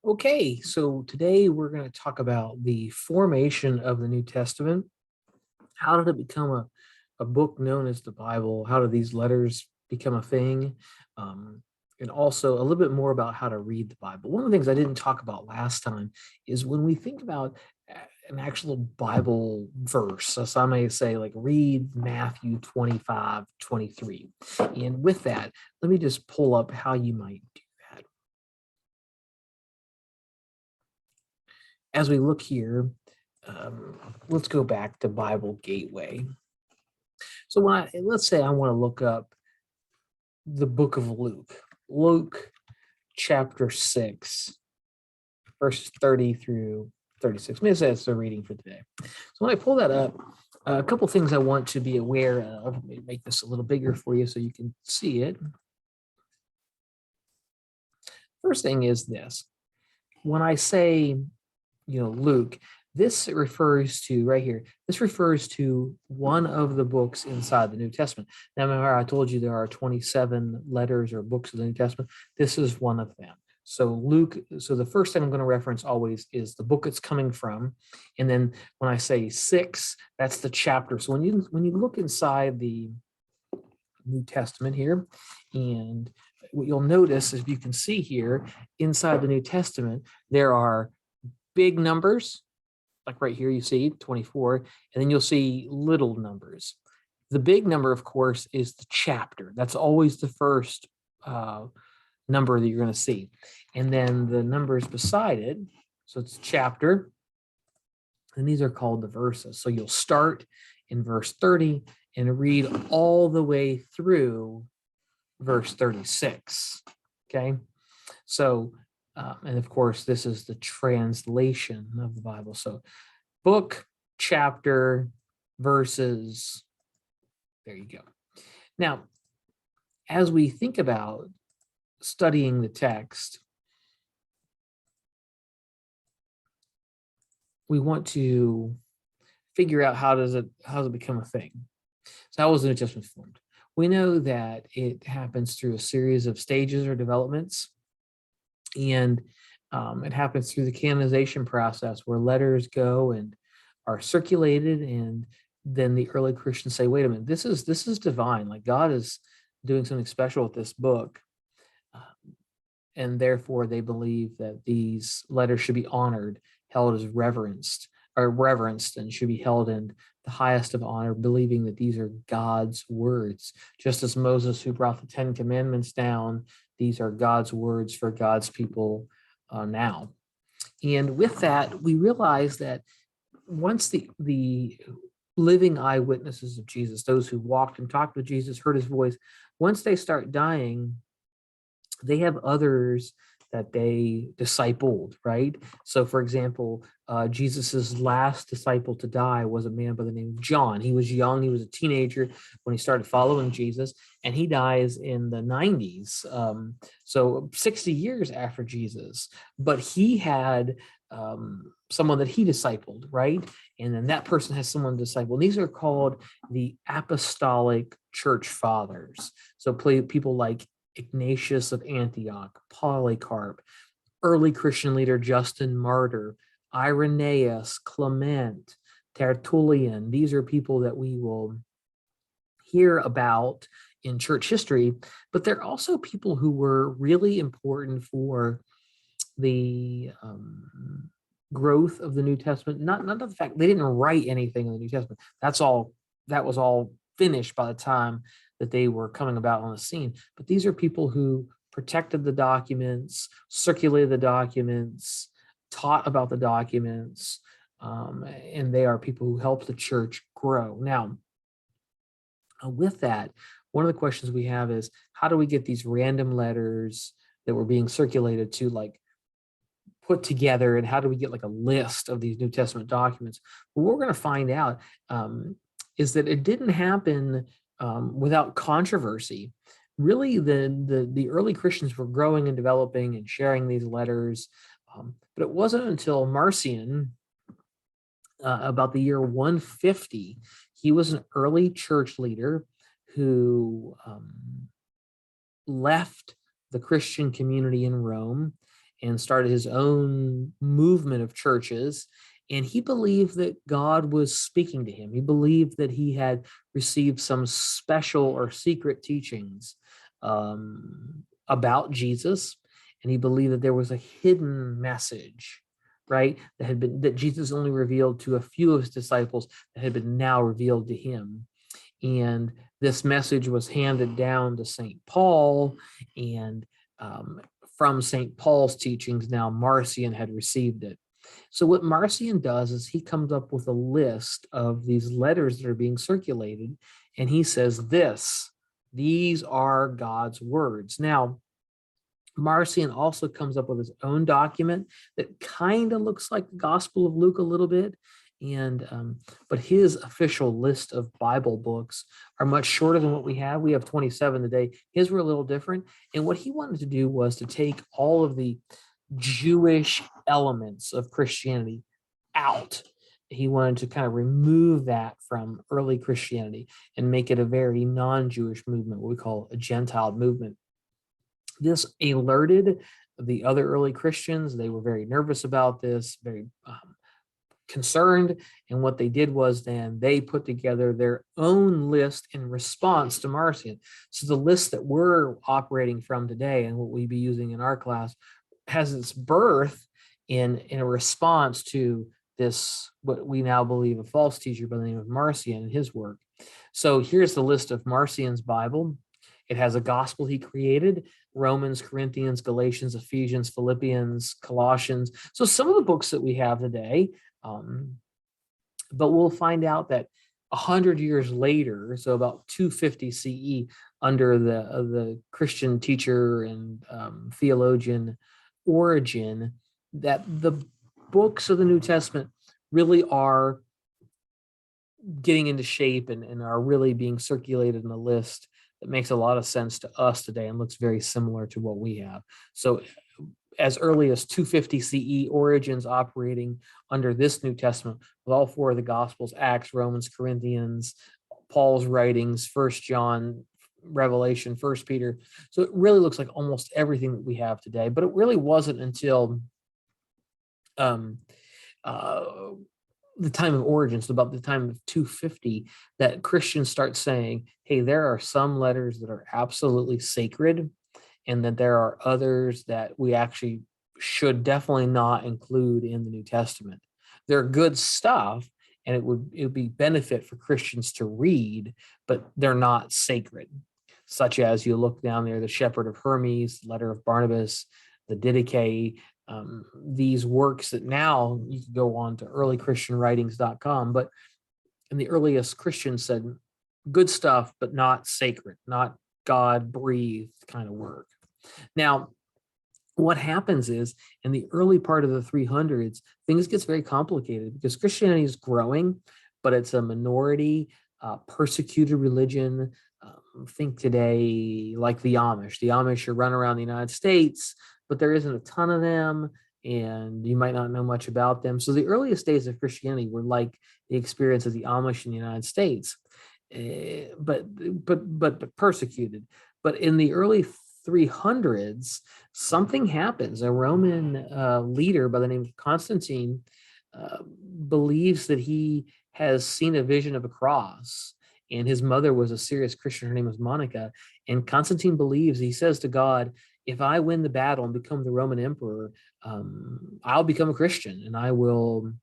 Okay, so today we're going to talk about the formation of the New Testament. How did it become a book known as the Bible? How did these letters become a thing? Um, and also a little bit more about how to read the Bible. One of the things I didn't talk about last time is when we think about an actual Bible verse, as I may say, like read Matthew 25:23. And with that, let me just pull up how you might do that. As we look here, let's go back to Bible Gateway. So let's say I want to look up the book of Luke chapter 6, verses 30 through 36. Maybe that's the reading for today. So when I pull that up, a couple things I want to be aware of. Let me make this a little bigger for you so you can see it. First thing is this. When I say, Luke, this refers to right here. This refers to one of the books inside the New Testament. Now, remember, I told you there are 27 letters or books of the New Testament. This is one of them. So the first thing I'm going to reference always is the book it's coming from. And then when I say 6, that's the chapter. So when you look inside the New Testament here, and what you'll notice, as you can see here, inside the New Testament, there are big numbers, like right here you see 24, and then you'll see little numbers. The big number, of course, is the chapter. That's always the first number that you're going to see. And then the numbers beside it, so it's chapter, and these are called the verses. So you'll start in verse 30 and read all the way through verse 36. Okay, so and of course, this is the translation of the Bible. So book, chapter, verses. There you go. Now, as we think about studying the text, we want to figure out how does it become a thing. So how was the New Testament formed? We know that it happens through a series of stages or developments. And it happens through the canonization process where letters go and are circulated, and then the early Christians say, wait a minute, this is divine. Like God is doing something special with this book. And therefore they believe that these letters should be honored, held as reverenced, and should be held in the highest of honor, believing that these are God's words. Just as Moses, who brought the 10 Commandments down, these are God's words for God's people now. And with that, we realize that once the living eyewitnesses of Jesus, those who walked and talked with Jesus, heard his voice, once they start dying, they have others that they discipled, right? So, for example, Jesus's last disciple to die was a man by the name of John. He was young. He was a teenager when he started following Jesus, and he dies in the 90s. So 60 years after Jesus, but he had someone that he discipled, right? And then that person has someone discipled. And these are called the Apostolic Church Fathers. So people like Ignatius of Antioch, Polycarp, early Christian leader Justin Martyr, Irenaeus, Clement, Tertullian. These are people that we will hear about in church history, but they're also people who were really important for the growth of the New Testament. Not the fact they didn't write anything in the New Testament. That was all finished by the time that they were coming about on the scene. But these are people who protected the documents, circulated the documents, taught about the documents, and they are people who helped the church grow. Now, with that, one of the questions we have is, how do we get these random letters that were being circulated to put together, and how do we get a list of these New Testament documents? Well, what we're going to find out is that it didn't happen without controversy. Really, the early Christians were growing and developing and sharing these letters, but it wasn't until Marcion, about the year 150, he was an early church leader who left the Christian community in Rome and started his own movement of churches. And he believed that God was speaking to him. He believed that he had received some special or secret teachings about Jesus. And he believed that there was a hidden message, right, that Jesus only revealed to a few of his disciples, that had been now revealed to him. And this message was handed down to St. Paul, and from St. Paul's teachings, now Marcion had received it. So what Marcion does is he comes up with a list of these letters that are being circulated, and he says these are God's words. Now, Marcion also comes up with his own document that kind of looks like the Gospel of Luke a little bit, but his official list of Bible books are much shorter than what we have. We have 27 today. His were a little different, and what he wanted to do was to take all of the Jewish elements of Christianity out. He wanted to kind of remove that from early Christianity and make it a very non-Jewish movement, what we call a Gentile movement. This alerted the other early Christians. They were very nervous about this, very concerned. And what they did was then they put together their own list in response to Marcion. So the list that we're operating from today and what we'd be using in our class has its birth in a response to this, what we now believe a false teacher by the name of Marcion and his work. So here's the list of Marcion's Bible. It has a gospel he created: Romans, Corinthians, Galatians, Ephesians, Philippians, Colossians. So some of the books that we have today, but we'll find out that 100 years later, so about 250 CE, under the Christian teacher and theologian Origen, that the books of the New Testament really are getting into shape and are really being circulated in a list that makes a lot of sense to us today and looks very similar to what we have. So as early as 250 CE, Origen's operating under this New Testament with all four of the Gospels: Acts, Romans, Corinthians, Paul's writings, 1 John, Revelation, 1 Peter. So it really looks like almost everything that we have today. But it really wasn't until the time of Origen, so about the time of 250, that Christians start saying, hey, there are some letters that are absolutely sacred, and that there are others that we actually should definitely not include in the New Testament. They're good stuff, and it would be benefit for Christians to read, but they're not sacred. Such as, you look down there, the Shepherd of Hermes, the letter of Barnabas, the Didache, these works that now you can go on to earlychristianwritings.com, but in the earliest Christians said good stuff, but not sacred, not God-breathed kind of work. Now, what happens is, in the early part of the 300s, things gets very complicated because Christianity is growing, but it's a minority, persecuted religion. Think today like the Amish. The Amish are run around the United States, but there isn't a ton of them, and you might not know much about them. So the earliest days of Christianity were like the experience of the Amish in the United States, but persecuted. But in the early 300s, something happens. A Roman leader by the name of Constantine believes that he has seen a vision of a cross, and his mother was a serious Christian. Her name was Monica. And Constantine believes, he says to God, if I win the battle and become the Roman emperor, I'll become a Christian and I will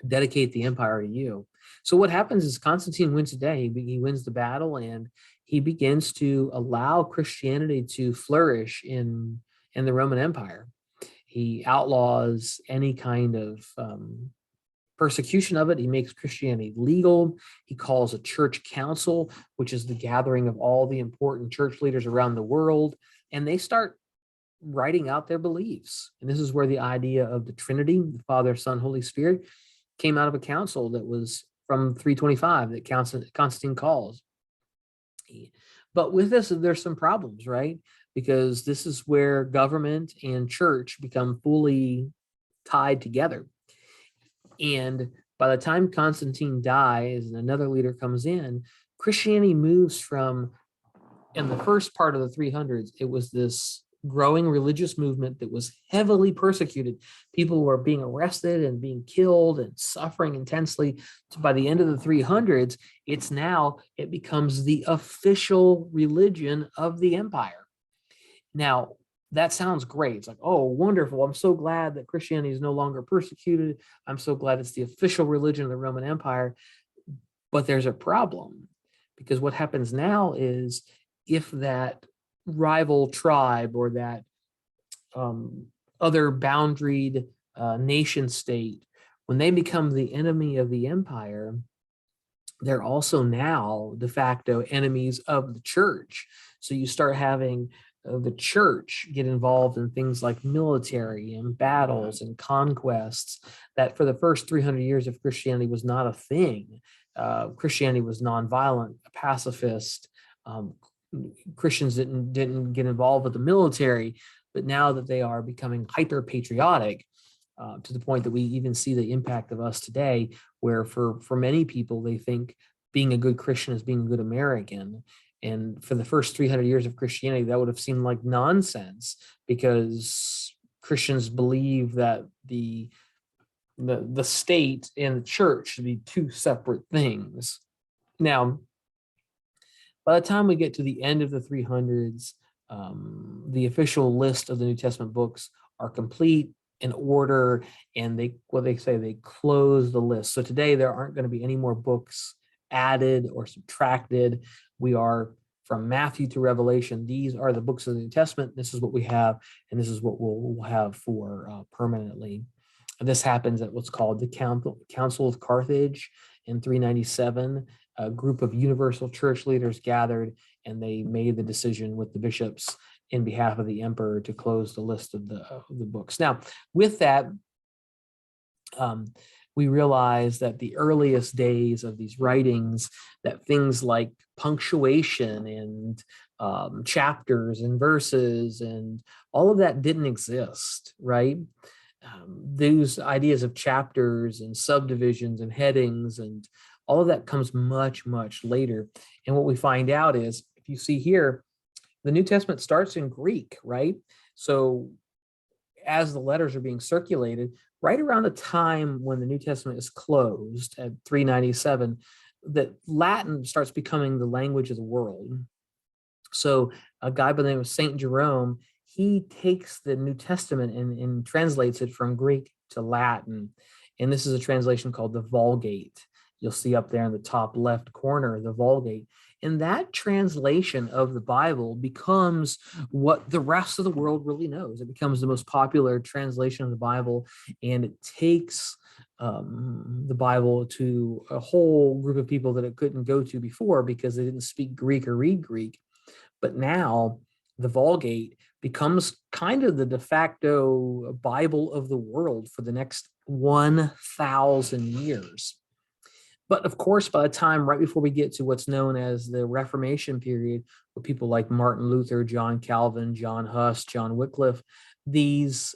dedicate the empire to you. So what happens is Constantine wins the day. He wins the battle, and he begins to allow Christianity to flourish in the Roman Empire. He outlaws any kind of persecution of it. He makes Christianity legal. He calls a church council, which is the gathering of all the important church leaders around the world, and they start writing out their beliefs. And this is where the idea of the Trinity, the Father, Son, Holy Spirit, came out of a council that was from 325 that Constantine calls. But with this, there's some problems, right? Because this is where government and church become fully tied together. And by the time Constantine dies and another leader comes in, Christianity moves from, in the first part of the 300s, it was this growing religious movement that was heavily persecuted. People were being arrested and being killed and suffering intensely. So by the end of the 300s, it becomes the official religion of the empire. Now, that sounds great. It's like, oh, wonderful. I'm so glad that Christianity is no longer persecuted. I'm so glad it's the official religion of the Roman Empire. But there's a problem, because what happens now is, if that rival tribe or that other boundaried nation state, when they become the enemy of the empire, they're also now de facto enemies of the church. So you start having the church get involved in things like military and battles and conquests that for the first 300 years of Christianity was not a thing. Christianity was nonviolent, a pacifist. Christians didn't get involved with the military, but now that they are becoming hyper patriotic, to the point that we even see the impact of us today, where for many people, they think being a good Christian is being a good American. And for the first 300 years of Christianity, that would have seemed like nonsense, because Christians believe that the state and the church should be two separate things. Now, by the time we get to the end of the 300s, the official list of the New Testament books are complete, in order, and they close the list. So today there aren't going to be any more books added or subtracted. We are from Matthew to Revelation. These are the books of the New Testament. This is what we have, and this is what we'll have for permanently. And this happens at what's called the Council of Carthage in 397. A group of universal church leaders gathered, and they made the decision with the bishops in behalf of the emperor to close the list of the books. Now, with that, we realize that the earliest days of these writings, that things like punctuation and chapters and verses and all of that didn't exist, right? Those ideas of chapters and subdivisions and headings and all of that comes much, much later. And what we find out is, if you see here, the New Testament starts in Greek, right? So as the letters are being circulated, right around the time when the New Testament is closed at 397, that Latin starts becoming the language of the world. So a guy by the name of Saint Jerome, he takes the New Testament and translates it from Greek to Latin. And this is a translation called the Vulgate. You'll see up there in the top left corner, the Vulgate. And that translation of the Bible becomes what the rest of the world really knows. It becomes the most popular translation of the Bible, and it takes the Bible to a whole group of people that it couldn't go to before because they didn't speak Greek or read Greek. But now the Vulgate becomes kind of the de facto Bible of the world for the next 1,000 years. But of course, by the time right before we get to what's known as the Reformation period, with people like Martin Luther, John Calvin, John Huss, John Wycliffe, these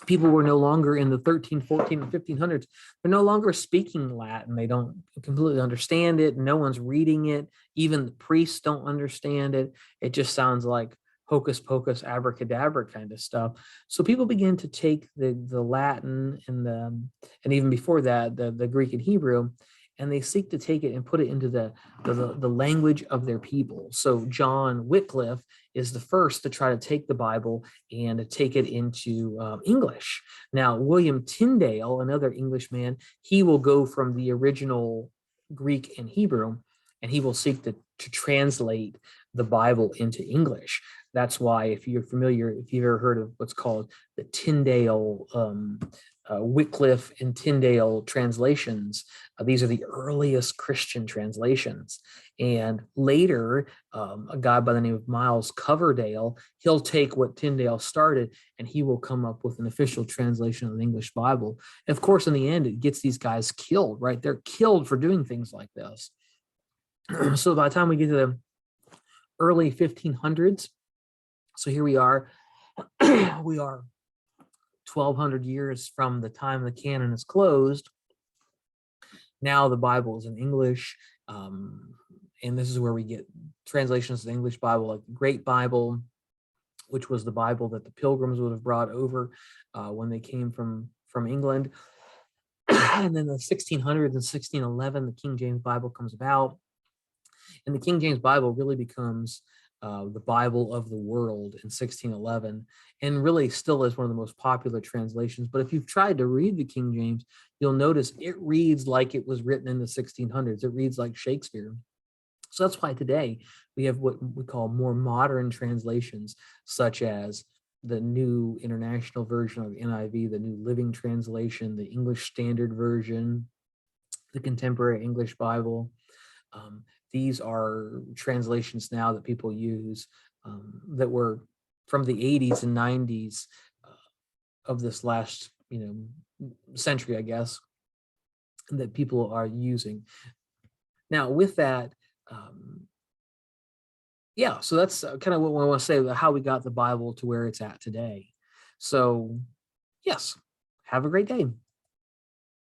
people were no longer in the 13, 14, and 1500s. They're no longer speaking Latin. They don't completely understand it. No one's reading it. Even the priests don't understand it. It just sounds like hocus pocus, abracadabra kind of stuff. So people begin to take the Latin and even before that, the Greek and Hebrew, and they seek to take it and put it into the language of their people. So John Wycliffe is the first to try to take the Bible and to take it into English. Now, William Tyndale, another Englishman, he will go from the original Greek and Hebrew, and he will seek to translate the Bible into English. That's why, if you're familiar, if you've ever heard of what's called the Tyndale, Wycliffe and Tyndale translations, these are the earliest Christian translations. And later, a guy by the name of Miles Coverdale, he'll take what Tyndale started and he will come up with an official translation of the English Bible. And of course, in the end, it gets these guys killed, right? They're killed for doing things like this. So by the time we get to the early 1500s, so here we are, we are 1,200 years from the time the canon is closed. Now the Bible is in English, and this is where we get translations of the English Bible, like the Great Bible, which was the Bible that the Pilgrims would have brought over when they came from England. And then the 1600s and 1611, the King James Bible comes about, and the King James Bible really becomes the Bible of the world in 1611, and really still is one of the most popular translations. But if you've tried to read the King James, you'll notice it reads like it was written in the 1600s. It reads like Shakespeare. So that's why today we have what we call more modern translations, such as the New International Version, or the NIV, the New Living Translation, the English Standard Version, the Contemporary English Bible. These are translations now that people use that were from the 80s and 90s of this last, century, I guess, that people are using. Now, with that, so that's kind of what I want to say about how we got the Bible to where it's at today. So, yes, have a great day.